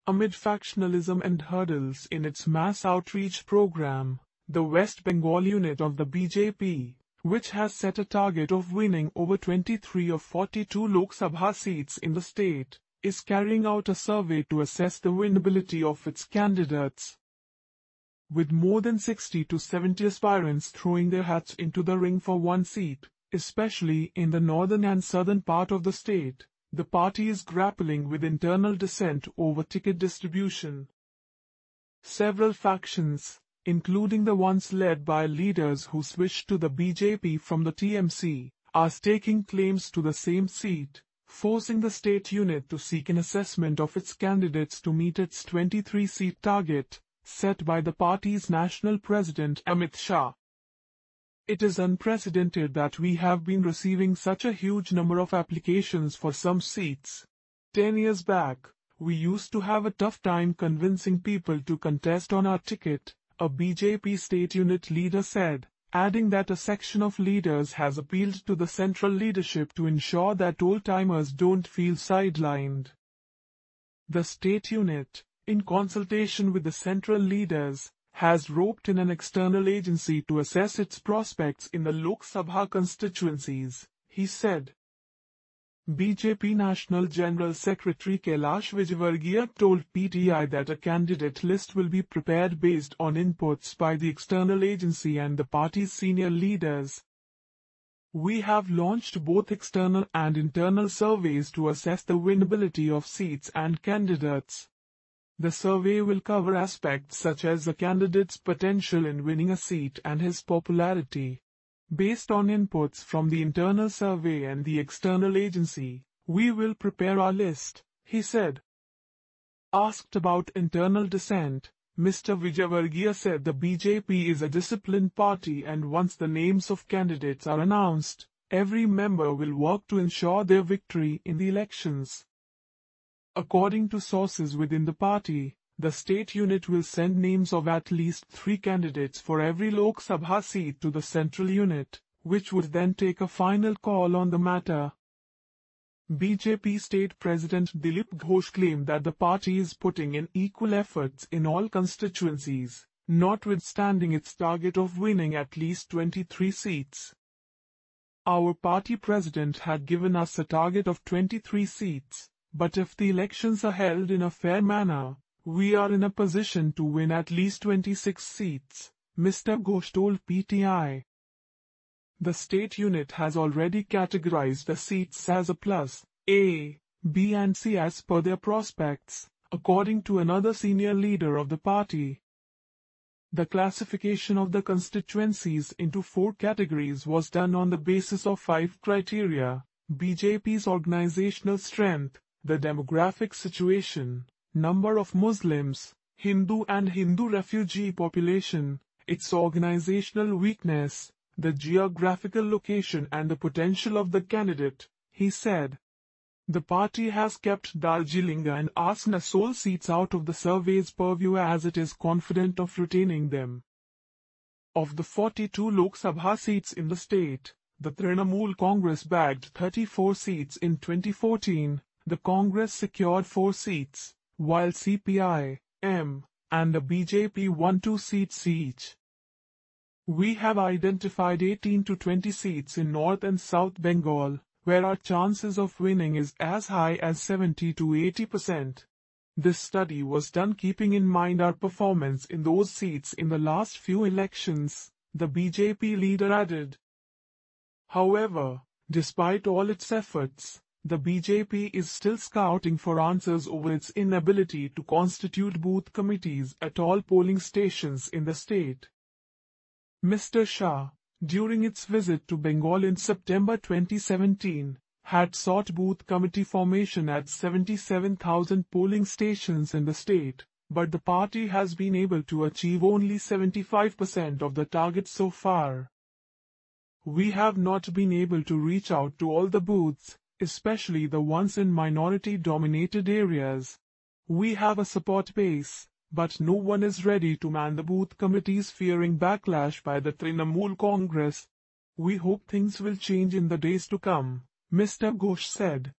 Amid factionalism and hurdles in its mass outreach program, the West Bengal unit of the BJP, which has set a target of winning over 23 of 42 Lok Sabha seats in the state, is carrying out a survey to assess the winnability of its candidates. With more than 60 to 70 aspirants throwing their hats into the ring for one seat, especially in the northern and southern part of the state, the party is grappling with internal dissent over ticket distribution. Several factions, including the ones led by leaders who switched to the BJP from the TMC, are staking claims to the same seat, forcing the state unit to seek an assessment of its candidates to meet its 23-seat target, set by the party's national president Amit Shah. It is unprecedented that we have been receiving such a huge number of applications for some seats. 10 years back, we used to have a tough time convincing people to contest on our ticket, a BJP state unit leader said, adding that a section of leaders has appealed to the central leadership to ensure that old-timers don't feel sidelined. The state unit, in consultation with the central leaders, has roped in an external agency to assess its prospects in the Lok Sabha constituencies, he said. BJP National General Secretary Kailash Vijayvargiya told PTI that a candidate list will be prepared based on inputs by the external agency and the party's senior leaders. We have launched both external and internal surveys to assess the winnability of seats and candidates. The survey will cover aspects such as the candidate's potential in winning a seat and his popularity. Based on inputs from the internal survey and the external agency, we will prepare our list, he said. Asked about internal dissent, Mr. Vijayvargiya said the BJP is a disciplined party and once the names of candidates are announced, every member will work to ensure their victory in the elections. According to sources within the party, the state unit will send names of at least 3 candidates for every Lok Sabha seat to the central unit, which would then take a final call on the matter. BJP State President Dilip Ghosh claimed that the party is putting in equal efforts in all constituencies, notwithstanding its target of winning at least 23 seats. Our party president had given us a target of 23 seats, but if the elections are held in a fair manner, we are in a position to win at least 26 seats, Mr. Ghosh told PTI. The state unit has already categorized the seats as a plus, A, B and C as per their prospects, according to another senior leader of the party. The classification of the constituencies into 4 categories was done on the basis of 5 criteria: BJP's organizational strength, the demographic situation, number of Muslims, Hindu and Hindu refugee population, its organizational weakness, the geographical location and the potential of the candidate, he said. The party has kept Darjeeling and Asansol seats out of the survey's purview as it is confident of retaining them. Of the 42 Lok Sabha seats in the state, the Trinamool Congress bagged 34 seats in 2014, the Congress secured 4 seats, while CPI, M, and the BJP won 2 seats each. We have identified 18 to 20 seats in North and South Bengal, where our chances of winning is as high as 70 to 80%. This study was done keeping in mind our performance in those seats in the last few elections, the BJP leader added. However, despite all its efforts, the BJP is still scouting for answers over its inability to constitute booth committees at all polling stations in the state. Mr. Shah, during its visit to Bengal in September 2017, had sought booth committee formation at 77,000 polling stations in the state, but the party has been able to achieve only 75% of the target so far. We have not been able to reach out to all the booths, especially the ones in minority-dominated areas. We have a support base, but no one is ready to man the booth committees fearing backlash by the Trinamool Congress. We hope things will change in the days to come, Mr. Ghosh said.